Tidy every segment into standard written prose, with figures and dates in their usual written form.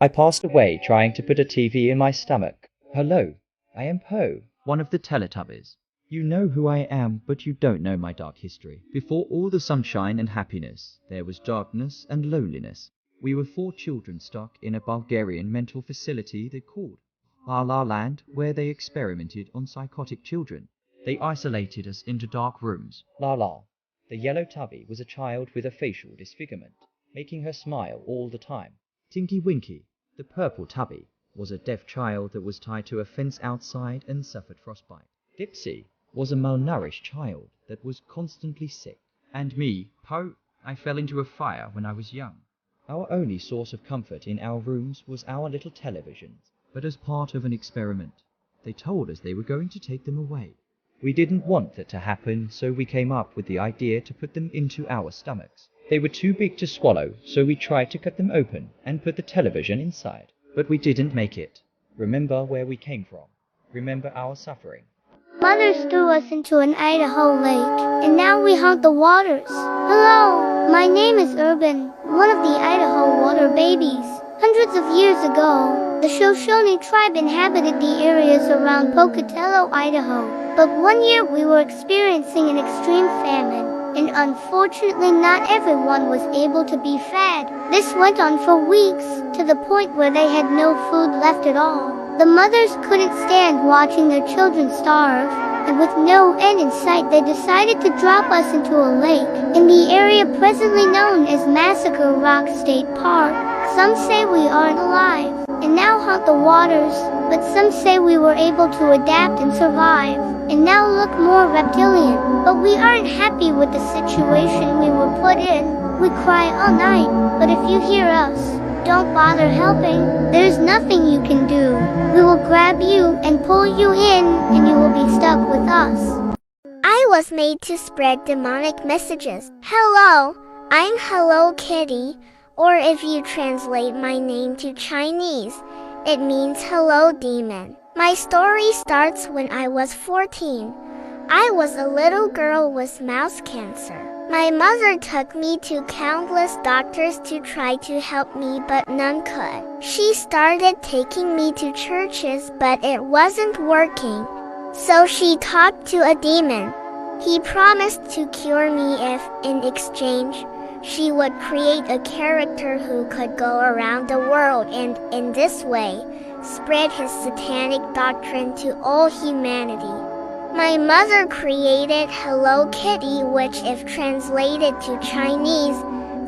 I passed away trying to put a TV in my stomach. Hello, I am Poe, one of the Teletubbies. You know who I am, but you don't know my dark history. Before all the sunshine and happiness, there was darkness and loneliness. We were 4 children stuck in a Bulgarian mental facility they called La La Land, where they experimented on psychotic children. They isolated us into dark rooms. La La, the yellow tubby, was a child with a facial disfigurement, making her smile all the time. Tinky Winky, the purple tubby, was a deaf child that was tied to a fence outside and suffered frostbite. Dipsy was a malnourished child that was constantly sick. And me, Poe, I fell into a fire when I was young. Our only source of comfort in our rooms was our little televisions. But as part of an experiment, they told us they were going to take them away. We didn't want that to happen, so we came up with the idea to put them into our stomachs. They were too big to swallow, so we tried to cut them open and put the television inside. But we didn't make it. Remember where we came from. Remember our suffering. Mothers threw us into an Idaho lake, and now we haunt the waters. Hello, my name is Urban, one of the Idaho water babies. Hundreds of years ago, the Shoshone tribe inhabited the areas around Pocatello, Idaho. But one year we were experiencing an extreme famine, and unfortunately not everyone was able to be fed. This went on for weeks, to the point where they had no food left at all. The mothers couldn't stand watching their children starve, and with no end in sight they decided to drop us into a lake in the area presently known as Massacre Rock State Park. Some say we aren't alive, and now haunt the waters, but some say we were able to adapt and survive, and now look more reptilian. But we aren't happy with the situation we were put in. We cry all night, but if you hear us, don't bother helping. There's nothing you can do. We will grab you and pull you in, and you will be stuck with us. I was made to spread demonic messages. Hello, I'm Hello Kitty, or if you translate my name to Chinese, it means hello demon. My story starts when I was 14. I was a little girl with mouse cancer. My mother took me to countless doctors to try to help me, but none could. She started taking me to churches, but it wasn't working. So she talked to a demon. He promised to cure me if, in exchange, she would create a character who could go around the world and, in this way, spread his satanic doctrine to all humanity. My mother created Hello Kitty, which if translated to Chinese,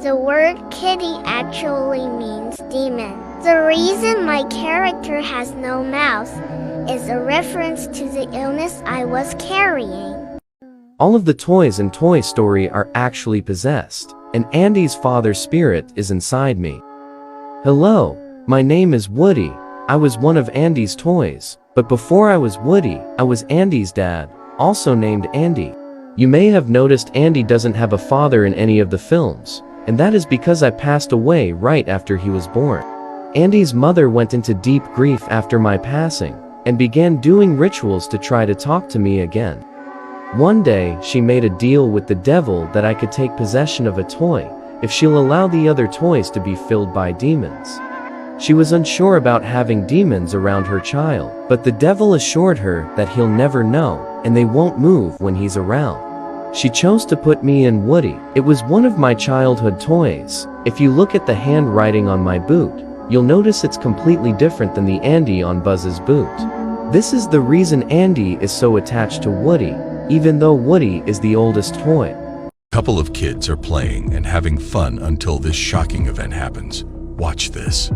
the word kitty actually means demon. The reason my character has no mouth is a reference to the illness I was carrying. All of the toys in Toy Story are actually possessed, and Andy's father's spirit is inside me. Hello, my name is Woody. I was one of Andy's toys. But before I was Woody, I was Andy's dad, also named Andy. You may have noticed Andy doesn't have a father in any of the films, and that is because I passed away right after he was born. Andy's mother went into deep grief after my passing, and began doing rituals to try to talk to me again. One day, she made a deal with the devil that I could take possession of a toy, if she'll allow the other toys to be filled by demons. She was unsure about having demons around her child, but the devil assured her that he'll never know, and they won't move when he's around. She chose to put me in Woody. It was one of my childhood toys. If you look at the handwriting on my boot, you'll notice it's completely different than the Andy on Buzz's boot. This is the reason Andy is so attached to Woody, even though Woody is the oldest toy. A couple of kids are playing and having fun until this shocking event happens. Watch this.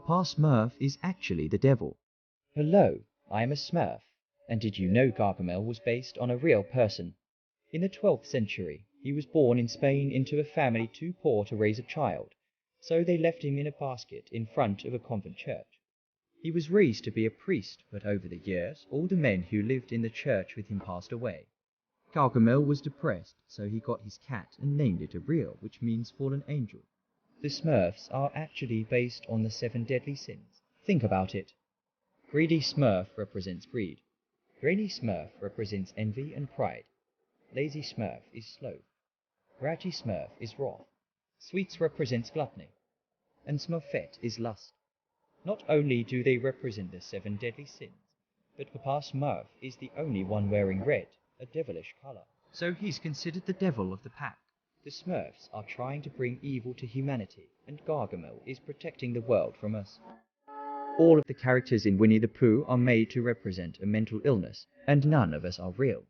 Papa Smurf is actually the devil. Hello, I am a Smurf. And did you know Gargamel was based on a real person? In the 12th century, he was born in Spain into a family too poor to raise a child, so they left him in a basket in front of a convent church. He was raised to be a priest, but over the years, all the men who lived in the church with him passed away. Gargamel was depressed, so he got his cat and named it Ariel, which means fallen angel. The Smurfs are actually based on the 7 deadly sins. Think about it. Greedy Smurf represents greed. Greedy Smurf represents envy and pride. Lazy Smurf is sloth. Grouchy Smurf is wrath. Sweets represents gluttony. And Smurfette is lust. Not only do they represent the 7 deadly sins, but Papa Smurf is the only one wearing red, a devilish color. So he's considered the devil of the pack. The Smurfs are trying to bring evil to humanity, and Gargamel is protecting the world from us. All of the characters in Winnie the Pooh are made to represent a mental illness, and none of us are real.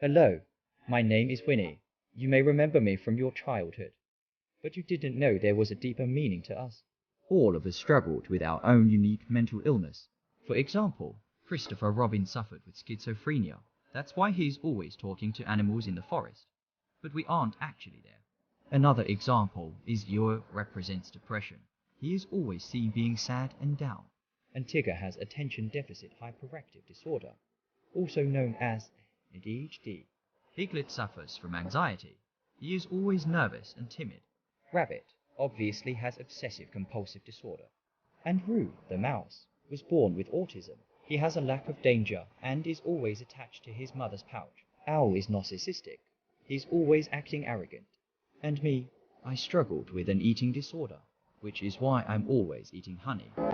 Hello, my name is Winnie. You may remember me from your childhood, but you didn't know there was a deeper meaning to us. All of us struggled with our own unique mental illness. For example, Christopher Robin suffered with schizophrenia. That's why he's always talking to animals in the forest. But we aren't actually there. Another example is Yor represents depression. He is always seen being sad and down. And Tigger has attention deficit hyperactive disorder, also known as ADHD. Piglet suffers from anxiety. He is always nervous and timid. Rabbit obviously has obsessive compulsive disorder. And Roo, the mouse, was born with autism. He has a lack of danger and is always attached to his mother's pouch. Owl is narcissistic. He's always acting arrogant. And me, I struggled with an eating disorder, which is why I'm always eating honey.